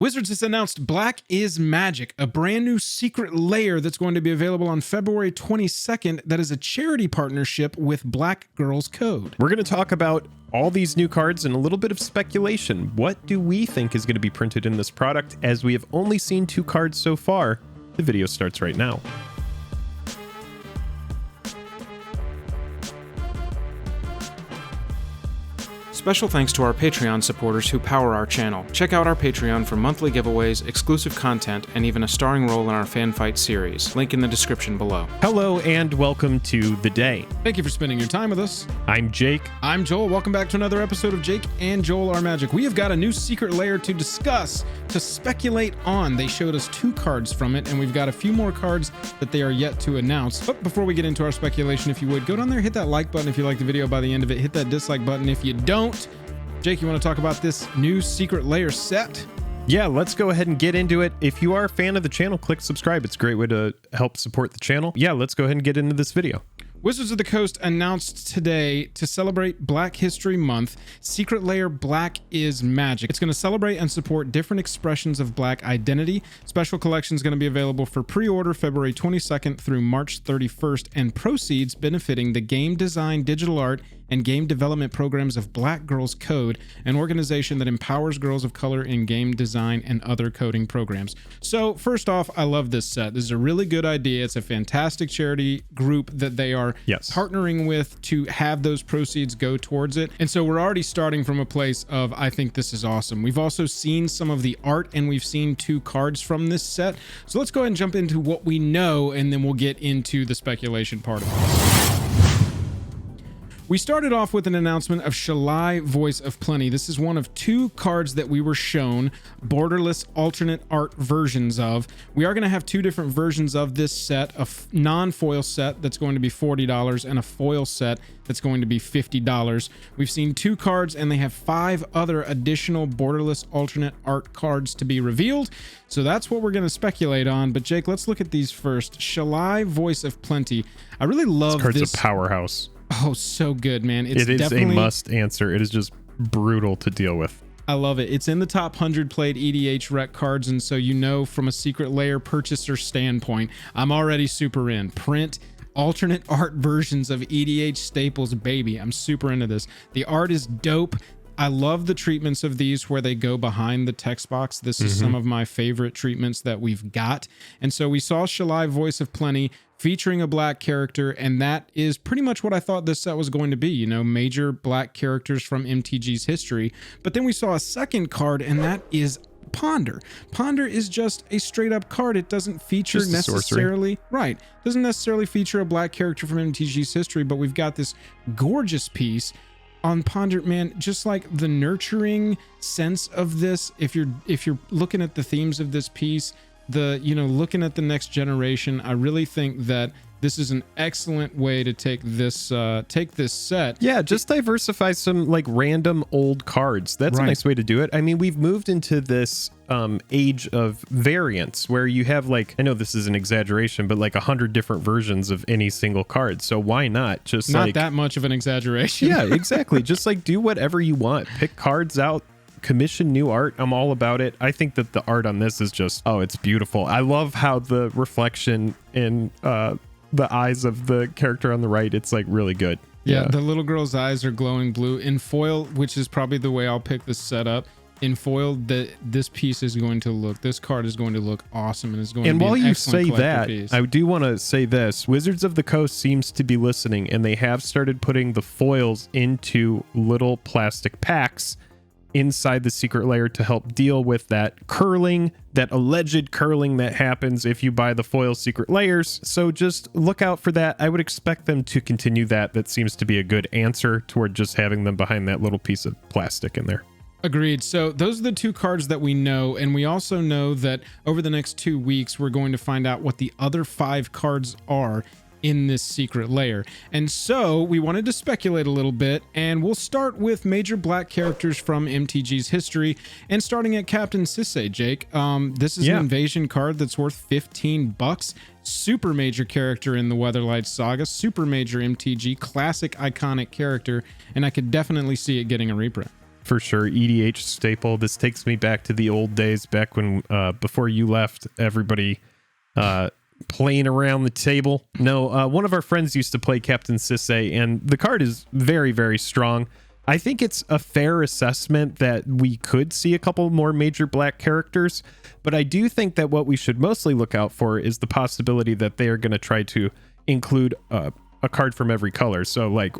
Wizards has announced Black is Magic, a brand new secret lair that's going to be available on February 22nd that is a charity partnership with Black Girls Code. We're going to talk about all these new cards and a little bit of speculation. What do we think is going to be printed in this product, as we have only seen 2 cards so far? The video starts right now. Special thanks to our Patreon supporters who power our channel. Check out our Patreon for monthly giveaways, exclusive content, and even a starring role in our fan fight series. Link in the description below. Hello and welcome to The Day. Thank you for spending your time with us. I'm Jake. I'm Joel. Welcome back to another episode of Jake and Joel Are Magic. We have got a new secret lair to discuss, to speculate on. They showed us 2 cards from it, and we've got a few more cards that they are yet to announce. But before we get into our speculation, if you would, go down there, hit that like button if you like the video. By the end of it, hit that dislike button if you don't. Jake, you want to talk about this new secret lair set? Yeah, let's go ahead and get into it. If you are a fan of the channel, click subscribe. It's a great way to help support the channel. Yeah, let's go ahead and get into this video. Wizards of the Coast announced today, to celebrate Black History Month, Secret Lair Black is Magic. It's going to celebrate and support different expressions of Black identity. Special collection is going to be available for pre-order February 22nd through March 31st, and proceeds benefiting the game design, digital art, and game development programs of Black Girls Code, an organization that empowers girls of color in game design and other coding programs. So first off, I love this set. This is a really good idea. It's a fantastic charity group that they are partnering with to have those proceeds go towards it. And so we're already starting from a place of, I think this is awesome. We've also seen some of the art, and we've seen 2 cards from this set. So let's go ahead and jump into what we know, and then we'll get into the speculation part of it. We started off with an announcement of Shalai, Voice of Plenty. This is one of 2 cards that we were shown borderless alternate art versions of. We are going to have 2 different versions of this set, a non-foil set that's going to be $40 and a foil set that's going to be $50. We've seen 2 cards, and they have 5 other additional borderless alternate art cards to be revealed. So that's what we're going to speculate on. But Jake, let's look at these first. Shalai, Voice of Plenty. I really love this. This card's a powerhouse. Oh, so good, man. It is a must answer. It is just brutal to deal with. I love it. It's in the top 100 played EDH rec cards, and so you know, from a secret lair purchaser standpoint, I'm already super in. Print alternate art versions of EDH staples, baby. I'm super into this. The art is dope. I love the treatments of these where they go behind the text box. This is some of my favorite treatments that we've got. And so we saw Shalai, Voice of Plenty, featuring a Black character, and that is pretty much what I thought this set was going to be, you know, major Black characters from MTG's history. But then we saw a second card, and that is Ponder. Ponder is just a straight up card. It doesn't feature necessarily, doesn't necessarily feature a Black character from MTG's history, but we've got this gorgeous piece on Ponder. Man, just like the nurturing sense of this, if you're looking at the themes of this piece, looking at the next generation, I really think that this is an excellent way to take this set. Yeah, just diversify some like random old cards. That's a nice way to do it. I mean, we've moved into this age of variants where you have, like, I know this is an exaggeration, but like 100 different versions of any single card. So why not just not that much of an exaggeration? Yeah, exactly. Just like do whatever you want. Pick cards out. Commission new art. I'm all about it. I think that the art on this is just, it's beautiful. I love how the reflection in the eyes of the character on the right, it's like really good. Yeah, the little girl's eyes are glowing blue. In foil, which is probably the way I'll pick this setup, in foil, this piece is going to look, this card is going to look awesome, and is going to be an excellent collector piece. I do want to say this. Wizards of the Coast seems to be listening, and they have started putting the foils into little plastic packs inside the secret lair to help deal with that curling, that alleged curling that happens if you buy the foil secret layers. So just look out for that. I would expect them to continue that. That seems to be a good answer toward just having them behind that little piece of plastic in there. Agreed. So those are the 2 cards that we know, and we also know that over the next 2 weeks we're going to find out what the other 5 cards are in this secret lair. And so we wanted to speculate a little bit, and we'll start with major Black characters from MTG's history, and starting at Captain Sisay. Jake, this is an invasion card that's worth $15. Super major character in the Weatherlight Saga, super major MTG, classic iconic character, and I could definitely see it getting a reprint. for sure. EDH staple. This takes me back to the old days, back when before you left, everybody playing around the table. No, one of our friends used to play Captain Sisay, and the card is very, very strong. I think it's a fair assessment that we could see a couple more major black characters, but I do think that what we should mostly look out for is the possibility that they are going to try to include a card from every color. So like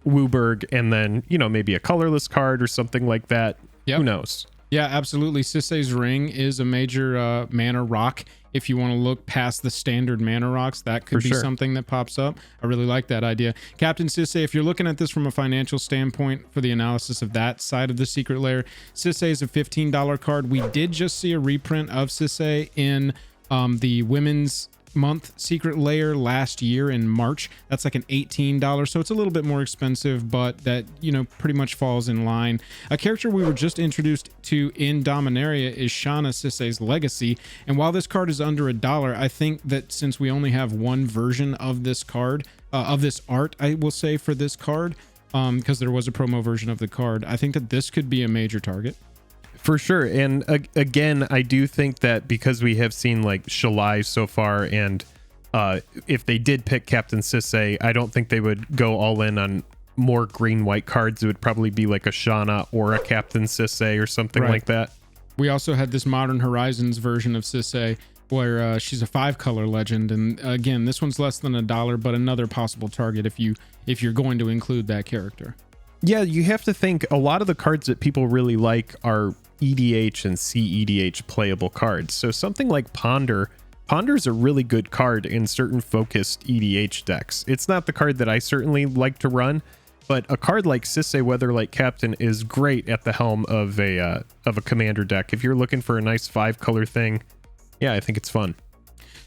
Wooburg, and then, you know, maybe a colorless card or something like that. Yep. Who knows? Yeah, absolutely. Sisay's Ring is a major mana rock. If you want to look past the standard mana rocks, that could be something that pops up. I really like that idea. Captain Sisay, if you're looking at this from a financial standpoint for the analysis of that side of the Secret Lair, Sisay is a $15 card. We did just see a reprint of Sisay in the Women's Month Secret Lair last year in March. That's like an $18, so it's a little bit more expensive, but that, you know, pretty much falls in line. A character we were just introduced to in Dominaria is Shauna Sisay's Legacy, and while this card is under $1, I think that since we only have one version of this card, of this art, I will say, for this card, because there was a promo version of the card, I think that this could be a major target. For sure. And again, I do think that because we have seen like Shalai so far, and if they did pick Captain Sisay, I don't think they would go all in on more green-white cards. It would probably be like a Shauna or a Captain Sisay or something like that. We also had this Modern Horizons version of Sisay where she's a 5-color legend. And again, this one's less than $1, but another possible target if you're going to include that character. Yeah, you have to think a lot of the cards that people really like are EDH and CEDH playable cards. So something like Ponder is a really good card in certain focused EDH decks. It's not the card that I certainly like to run, but a card like Sisay Weatherlight Captain is great at the helm of a commander deck. If you're looking for a nice 5-color thing, yeah, I think it's fun.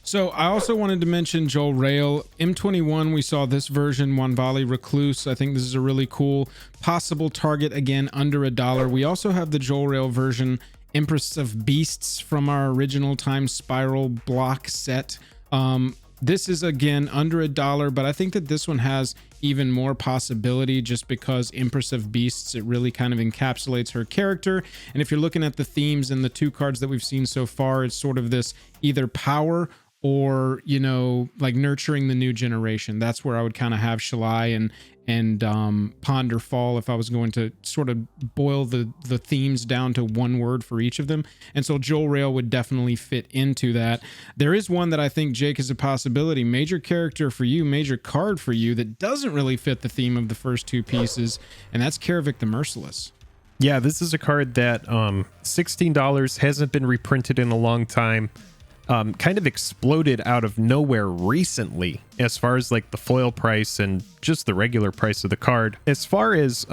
So I also wanted to mention Joel Rail. M21, we saw this version, Wanvali Recluse. I think this is a really cool possible target, again, under $1. We also have the Joel Rail version, Empress of Beasts, from our original Time Spiral block set. This is, again, under $1, but I think that this one has even more possibility just because Empress of Beasts, it really kind of encapsulates her character. And if you're looking at the themes in the 2 cards that we've seen so far, it's sort of this either power or, you know, like nurturing the new generation. That's where I would kind of have Shalai and Ponder fall if I was going to sort of boil the themes down to one word for each of them. And so Joel Rail would definitely fit into that. There is one that I think, Jake, is a possibility. Major character for you, major card for you that doesn't really fit the theme of the first 2 pieces, and that's Karavik the Merciless. Yeah, this is a card that $16 hasn't been reprinted in a long time. Kind of exploded out of nowhere recently as far as like the foil price and just the regular price of the card. As far as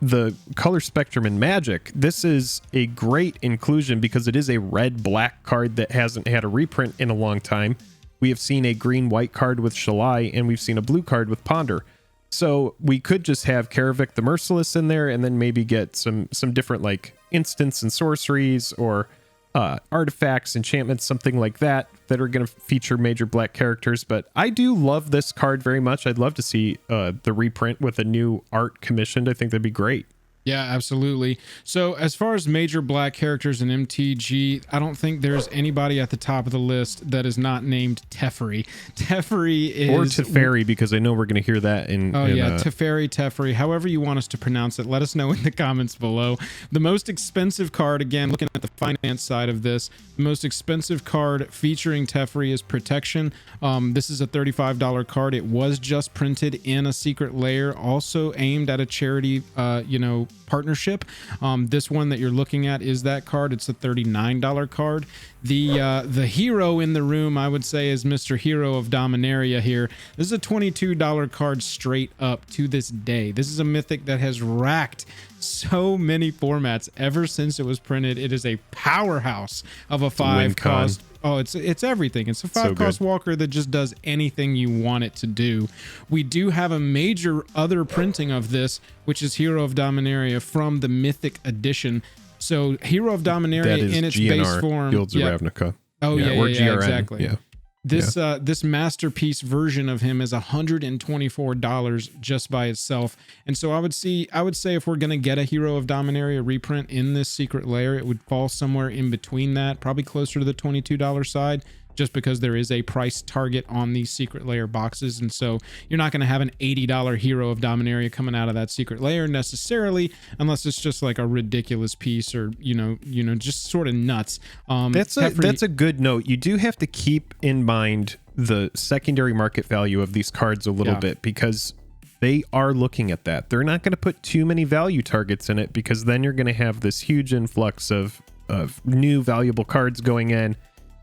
the color spectrum in Magic, this is a great inclusion because it is a red-black card that hasn't had a reprint in a long time. We have seen a green-white card with Shalai, and we've seen a blue card with Ponder. So we could just have Karavik the Merciless in there and then maybe get some different like instants and sorceries or artifacts, enchantments, something like that are going to feature major black characters. But I do love this card very much. I'd love to see the reprint with a new art commissioned. I think that'd be great. Yeah, absolutely. So as far as major black characters in MTG, I don't think there's anybody at the top of the list that is not named Teferi. Teferi is... Or Teferi, because I know we're going to hear that in... Teferi. However you want us to pronounce it, let us know in the comments below. The most expensive card, again, looking at the finance side of this, the most expensive card featuring Teferi is Protection. This is a $35 card. It was just printed in a Secret Lair, also aimed at a charity, partnership. This one that you're looking at is that card. It's a $39 card. The hero in the room, I would say, is Mr. Hero of Dominaria here. This is a $22 card straight up to this day. This is a mythic that has racked so many formats ever since it was printed. It is a powerhouse of a 5-cost. Oh, it's everything. It's a 5-cost walker that just does anything you want it to do. We do have a major other printing of this, which is Hero of Dominaria from the Mythic Edition. So Hero of Dominaria in its GNR, base form. Guilds of Ravnica. Oh, yeah, GRN, exactly. Yeah. This masterpiece version of him is $124 just by itself. And so I would say if we're going to get a Hero of Dominaria reprint in this Secret Lair, it would fall somewhere in between that, probably closer to the $22 side, just because there is a price target on these Secret Lair boxes. And so you're not going to have an $80 Hero of Dominaria coming out of that Secret Lair necessarily, unless it's just like a ridiculous piece or, just sort of nuts. That's a good note. You do have to keep in mind the secondary market value of these cards a little bit, because they are looking at that. They're not going to put too many value targets in it, because then you're going to have this huge influx of new valuable cards going in.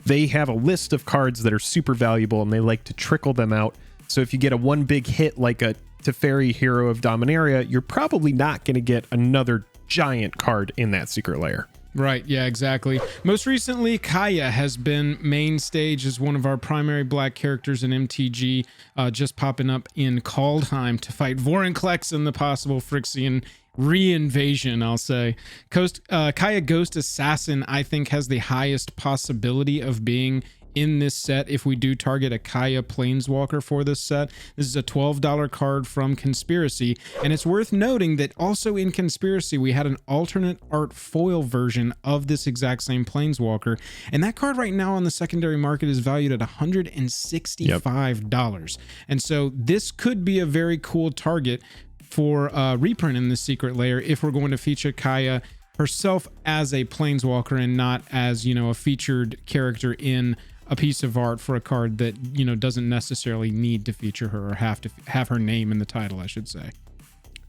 They have a list of cards that are super valuable, and they like to trickle them out. So if you get a one big hit like a Teferi Hero of Dominaria, you're probably not going to get another giant card in that Secret Lair. Right, yeah, exactly. Most recently, Kaia has been main stage as one of our primary black characters in MTG, just popping up in Kaldheim to fight Vorinclex and the possible Phyrexian re-invasion, I'll say. Kaia Ghost Assassin, I think, has the highest possibility of being in this set if we do target a Kaia Planeswalker for this set. This is a $12 card from Conspiracy, and it's worth noting that also in Conspiracy we had an alternate art foil version of this exact same Planeswalker, and that card right now on the secondary market is valued at $165. And so this could be a very cool target for reprint in the Secret Lair if we're going to feature Kaia herself as a Planeswalker and not as, a featured character in a piece of art for a card that, doesn't necessarily need to feature her or have to have her name in the title, I should say.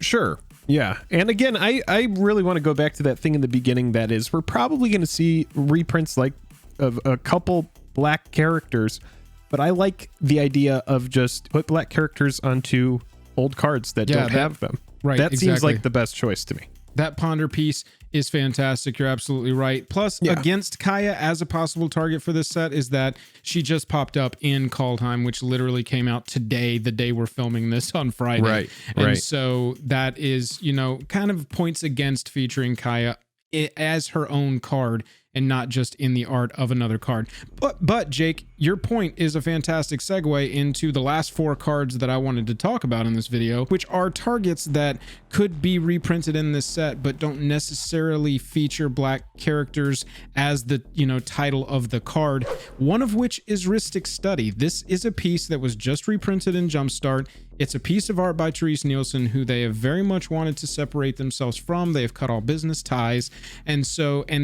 Sure. Yeah. And again, I really want to go back to that thing in the beginning. That is, we're probably going to see reprints like of a couple black characters, but I like the idea of just put black characters onto old cards that don't have them. Right. That seems like the best choice to me. That Ponder piece is fantastic. You're absolutely right. Plus, against Kaia as a possible target for this set is that she just popped up in Kaldheim, which literally came out today, the day we're filming this on Friday. Right. And so that is, kind of points against featuring Kaia as her own card and not just in the art of another card. But Jake, your point is a fantastic segue into the last four cards that I wanted to talk about in this video, which are targets that could be reprinted in this set, but don't necessarily feature black characters as the, title of the card. One of which is Rhystic Study. This is a piece that was just reprinted in Jumpstart. It's a piece of art by Therese Nielsen, who they have very much wanted to separate themselves from. They have cut all business ties. And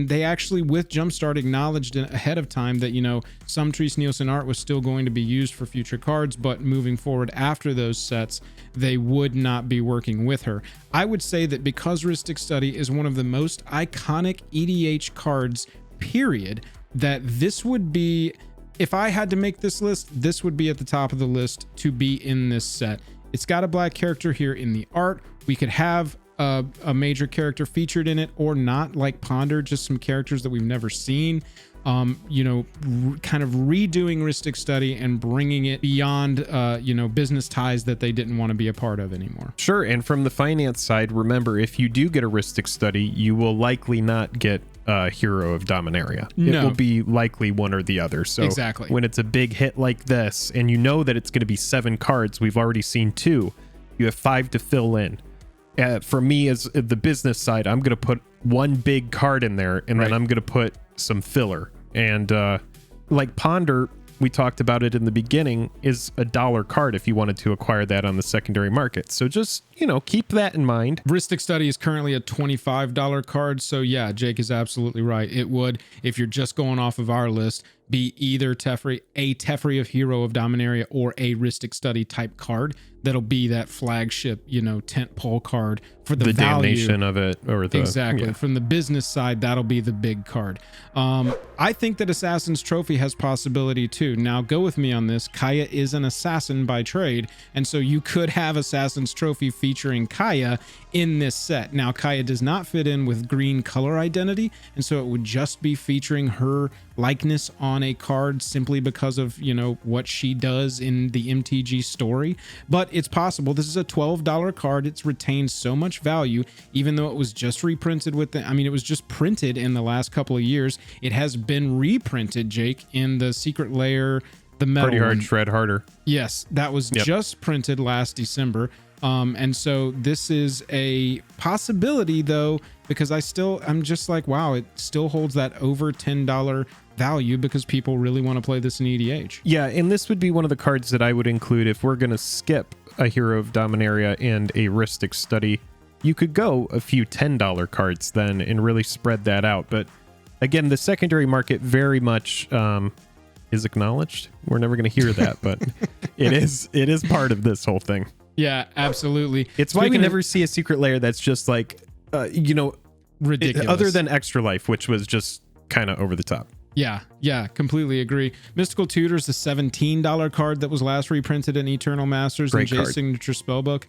they actually, with Jumpstart, acknowledged ahead of time that, some Therese Nielsen art was still going to be used for future cards, but moving forward after those sets, they would not be working with her. I would say that because Rhystic Study is one of the most iconic EDH cards, period, that this would be... If I had to make this list, this would be at the top of the list to be in this set. It's got a black character here in the art. We could have a major character featured in it or not, like Ponder, just some characters that we've never seen. Kind of redoing Rhystic Study and bringing it beyond, business ties that they didn't want to be a part of anymore. Sure. And from the finance side, remember, if you do get a Rhystic Study, you will likely not get Hero of Dominaria. No. It will be likely one or the other. So exactly. When it's a big hit like this, and you know that it's going to be 7 cards, we've already seen 2, you have 5 to fill in. For me, as the business side, I'm going to put one big card in there, and then I'm going to put some filler. And like Ponder, we talked about it in the beginning, is a $1 card if you wanted to acquire that on the secondary market. So just, keep that in mind. Rhystic Study is currently a $25 card. So yeah, Jake is absolutely right. It would, if you're just going off of our list, be either Teferi of Hero of Dominaria or a Rhystic Study type card. That'll be that flagship, tentpole card for the value. Damnation of it, or the exactly from the business side. That'll be the big card. I think that Assassin's Trophy has possibility too. Now, go with me on this. Kaia is an assassin by trade, and so you could have Assassin's Trophy featuring Kaia in this set. Now, Kaia does not fit in with green color identity, and so it would just be featuring her likeness on a card simply because of what she does in the MTG story. But it's possible. This is a $12 card. It's retained so much value, even though it was just reprinted with it was just printed in the last couple of years. It has been reprinted, Jake, in the Secret Lair The metal Party Hard, one. Shred Harder. Yes, that was just printed last December. And so this is a possibility though, because I'm just like, wow, it still holds that over $10 value because people really want to play this in EDH. Yeah, and this would be one of the cards that I would include if we're going to skip a Hero of Dominaria and a Rhystic Study. You could go a few $10 cards then and really spread that out. But again, the secondary market very much is acknowledged. We're never going to hear that, but it is part of this whole thing. Yeah, absolutely. It's why we never see a Secret Lair that's just like, ridiculous. Other than Extra Life, which was just kind of over the top. Yeah, completely agree. Mystical Tutor's the $17 card that was last reprinted in Eternal Masters and Jay's Signature Spellbook.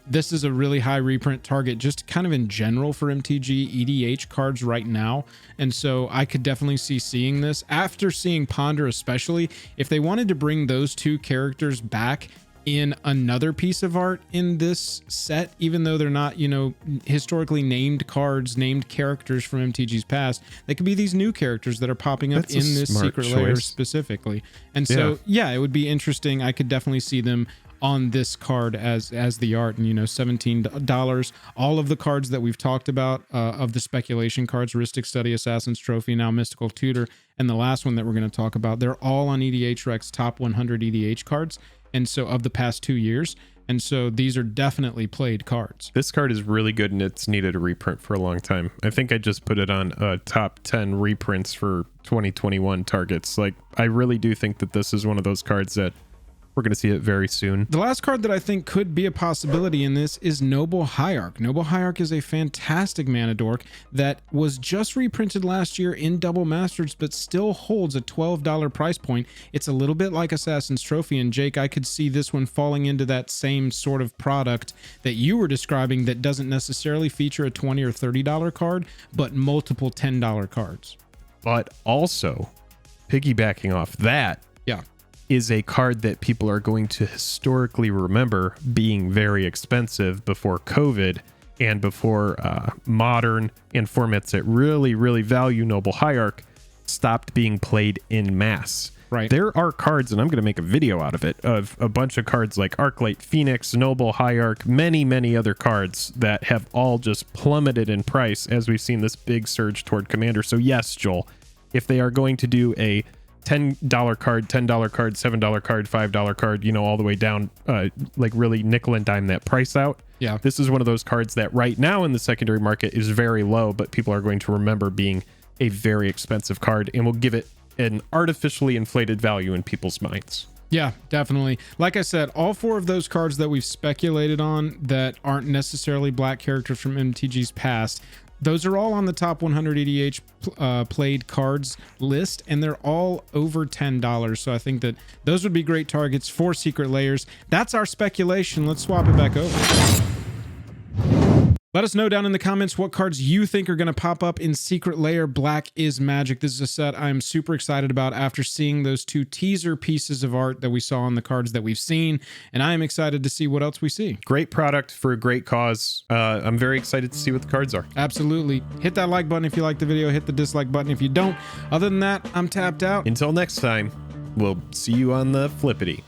This is a really high reprint target just kind of in general for MTG EDH cards right now. And so I could definitely see seeing this after seeing Ponder, especially if they wanted to bring those two characters back in another piece of art in this set, even though they're not, historically named cards, named characters from MTG's past. They could be these new characters that are popping up in this Secret Lair specifically. And so, yeah, it would be interesting. I could definitely see them on this card as the art, and $17. All of the cards that we've talked about of the speculation cards, Rhystic Study, Assassin's Trophy, now Mystical Tutor, and the last one that we're going to talk about, they're all on EDH Rec's top 100 EDH cards. And so of the past 2 years. And so these are definitely played cards. This card is really good and it's needed a reprint for a long time. I think I just put it on top 10 reprints for 2021 targets. Like, I really do think that this is one of those cards that we're going to see it very soon. The last card that I think could be a possibility in this is Noble Hierarch. Noble Hierarch is a fantastic mana dork that was just reprinted last year in Double Masters, but still holds a $12 price point. It's a little bit like Assassin's Trophy, and Jake, I could see this one falling into that same sort of product that you were describing that doesn't necessarily feature a $20 or $30 card, but multiple $10 cards. But also, piggybacking off that, is a card that people are going to historically remember being very expensive before COVID and before modern and formats that really, really value Noble Hierarch stopped being played in mass. Right. There are cards, and I'm going to make a video out of it, of a bunch of cards like Arclight Phoenix, Noble Hierarch, many, many other cards that have all just plummeted in price as we've seen this big surge toward Commander. So yes, Joel, if they are going to do a $10 card, $10 card, $7 card, $5 card, all the way down, like really nickel and dime that price out. Yeah. This is one of those cards that right now in the secondary market is very low, but people are going to remember being a very expensive card and will give it an artificially inflated value in people's minds. Yeah, definitely. Like I said, all four of those cards that we've speculated on that aren't necessarily black characters from MTG's past, those are all on the top 100 EDH played cards list, and they're all over $10. So I think that those would be great targets for Secret Lairs. That's our speculation. Let's swap it back over. Let us know down in the comments what cards you think are going to pop up in Secret Lair Black is Magic. This is a set I'm super excited about after seeing those two teaser pieces of art that we saw on the cards that we've seen, and I am excited to see what else we see. Great product for a great cause. I'm very excited to see what the cards are. Absolutely. Hit that like button if you like the video. Hit the dislike button if you don't. Other than that, I'm tapped out. Until next time, we'll see you on the flippity.